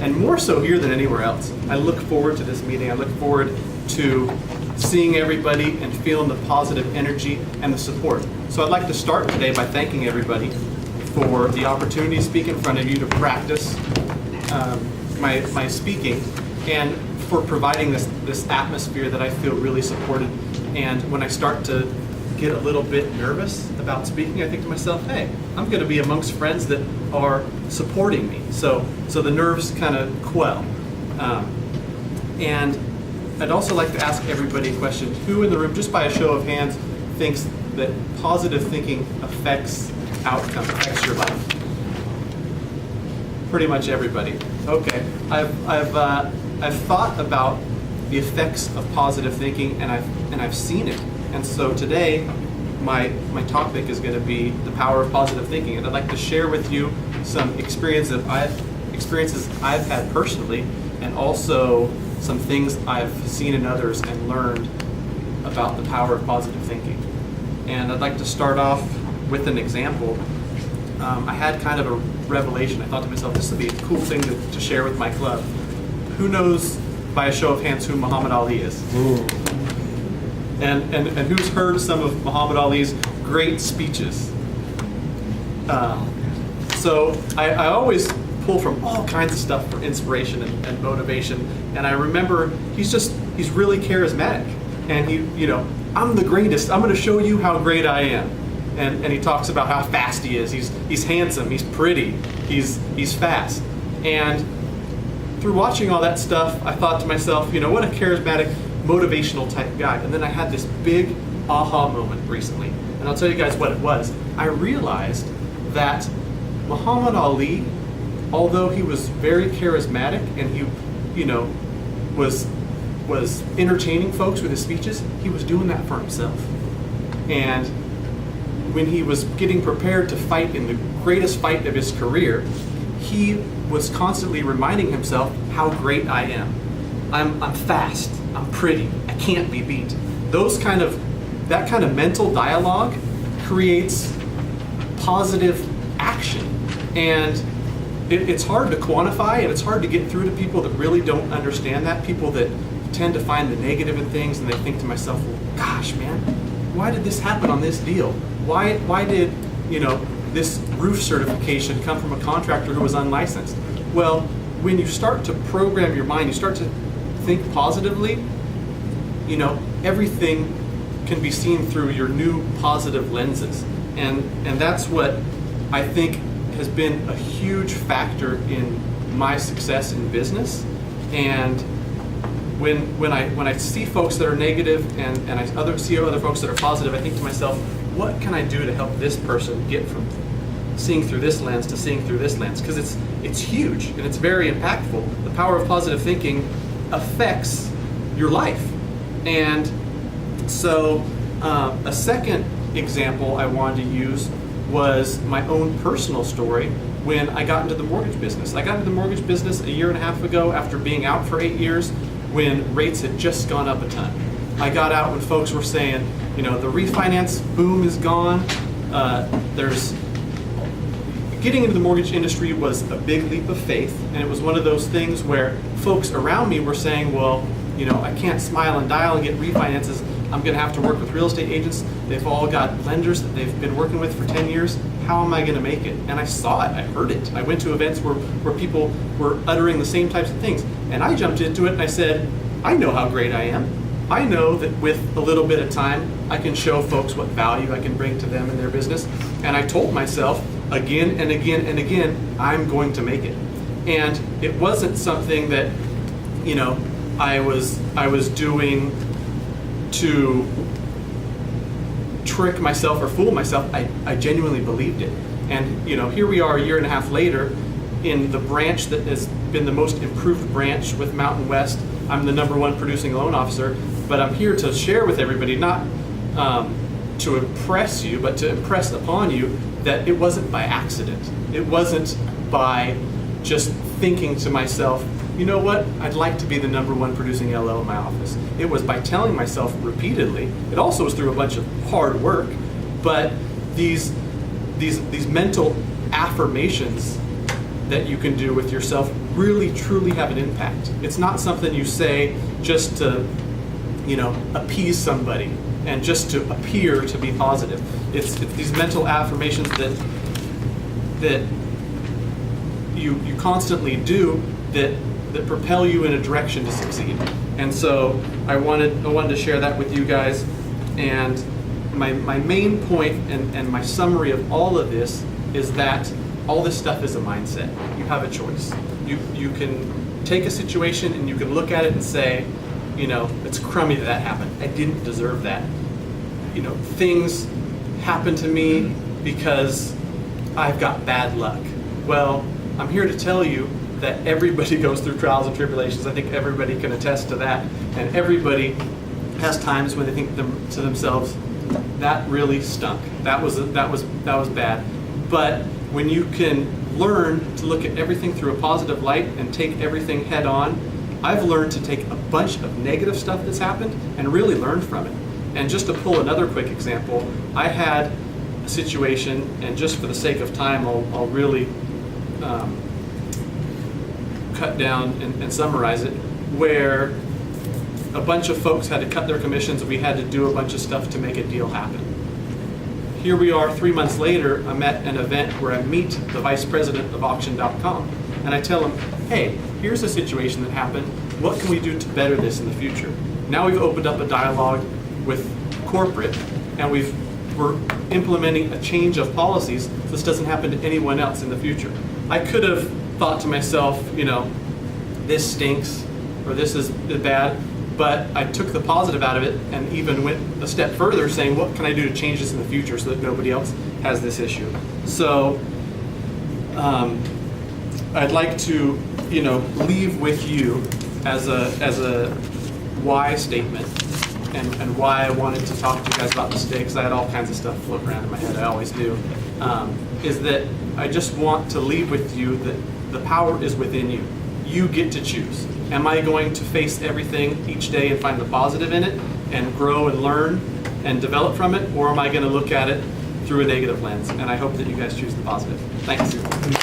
and more so here than anywhere else. I look forward to this meeting. I look forward to seeing everybody and feeling the positive energy and the support. So I'd like to start today by thanking everybody for the opportunity to speak in front of you, to practice my speaking, and for providing this atmosphere that I feel really supported. And when I start to get a little bit nervous about speaking, I think to myself, hey, I'm going to be amongst friends that are supporting me. So the nerves kind of quell. And I'd also like to ask everybody a question. Who in the room, just by a show of hands, thinks that positive thinking affects outcome, affects your life? Pretty much everybody. Okay. I've thought about the effects of positive thinking, and I've seen it. And so today, my topic is going to be the power of positive thinking, and I'd like to share with you some experiences I've had personally, and also some things I've seen in others and learned about the power of positive thinking. And I'd like to start off with an example. I had kind of a revelation. I thought to myself, this would be a cool thing to share with my club. Who knows, by a show of hands, who Muhammad Ali is? Ooh. And who's heard some of Muhammad Ali's great speeches? So I always pull from all kinds of stuff for inspiration and motivation. And I remember he's really charismatic. And I'm the greatest. I'm going to show you how great I am. And he talks about how fast he is. He's handsome. He's pretty. He's fast. And through watching all that stuff, I thought to myself, what a charismatic, motivational type guy. And then I had this big aha moment recently. And I'll tell you guys what it was. I realized that Muhammad Ali, although he was very charismatic and he, was entertaining folks with his speeches, he was doing that for himself. And when he was getting prepared to fight in the greatest fight of his career, he was constantly reminding himself how great I am. I'm fast, I'm pretty, I can't be beat. That kind of mental dialogue creates positive action. And it's hard to quantify, and it's hard to get through to people that really don't understand that, people that tend to find the negative in things, and they think to myself, well, gosh, man, why did this happen on this deal? Why did, this roof certification come from a contractor who was unlicensed? Well, when you start to program your mind, you start to think positively, everything can be seen through your new positive lenses. And that's what I think has been a huge factor in my success in business. And when I see folks that are negative and I see other folks that are positive, I think to myself, what can I do to help this person get from seeing through this lens to seeing through this lens? Because it's huge and it's very impactful. The power of positive thinking affects your life. And so a second example I wanted to use was my own personal story when I got into the mortgage business. I got into the mortgage business a year and a half ago after being out for 8 years when rates had just gone up a ton. I got out when folks were saying, the refinance boom is gone. Getting into the mortgage industry was a big leap of faith, and it was one of those things where folks around me were saying, well, I can't smile and dial and get refinances. I'm going to have to work with real estate agents. They've all got lenders that they've been working with for 10 years. How am I going to make it? And I saw it. I heard it. I went to events where people were uttering the same types of things. And I jumped into it and I said, I know how great I am. I know that with a little bit of time, I can show folks what value I can bring to them in their business. And I told myself again and again and again, I'm going to make it. And it wasn't something that, I was doing to trick myself or fool myself. I genuinely believed it. And here we are a year and a half later in the branch that has been the most improved branch with Mountain West. I'm the #1 producing loan officer, but I'm here to share with everybody, not to impress you, but to impress upon you that it wasn't by accident. It wasn't by just thinking to myself, you know what, I'd like to be the #1 producing LO in my office. It was by telling myself repeatedly. It also was through a bunch of hard work, but these mental affirmations that you can do with yourself really truly have an impact. It's not something you say just to, appease somebody and just to appear to be positive. It's these mental affirmations that you constantly do that propel you in a direction to succeed. And so I wanted to share that with you guys. And my main point and my summary of all of this is that all this stuff is a mindset. You have a choice. You can take a situation and you can look at it and say, it's crummy that happened. I didn't deserve that. Things happen to me because I've got bad luck. Well, I'm here to tell you that everybody goes through trials and tribulations. I think everybody can attest to that. And everybody has times when they think to themselves, that really stunk. That was bad. But when you can learn to look at everything through a positive light and take everything head on, I've learned to take a bunch of negative stuff that's happened and really learn from it. And just to pull another quick example, I had a situation, and just for the sake of time, I'll really cut down and summarize it, where a bunch of folks had to cut their commissions and we had to do a bunch of stuff to make a deal happen. Here we are 3 months later, I'm at an event where I meet the vice president of auction.com, and I tell him, hey, here's a situation that happened. What can we do to better this in the future? Now we've opened up a dialogue with corporate, and we're implementing a change of policies so this doesn't happen to anyone else in the future. I could have thought to myself, this stinks, or this is bad, but I took the positive out of it and even went a step further saying, what can I do to change this in the future so that nobody else has this issue? So I'd like to, leave with you as a why statement and why I wanted to talk to you guys about mistakes. I had all kinds of stuff floating around in my head, I always do, is that I just want to leave with you that the power is within you. You get to choose. Am I going to face everything each day and find the positive in it and grow and learn and develop from it, or am I going to look at it through a negative lens? And I hope that you guys choose the positive. Thanks.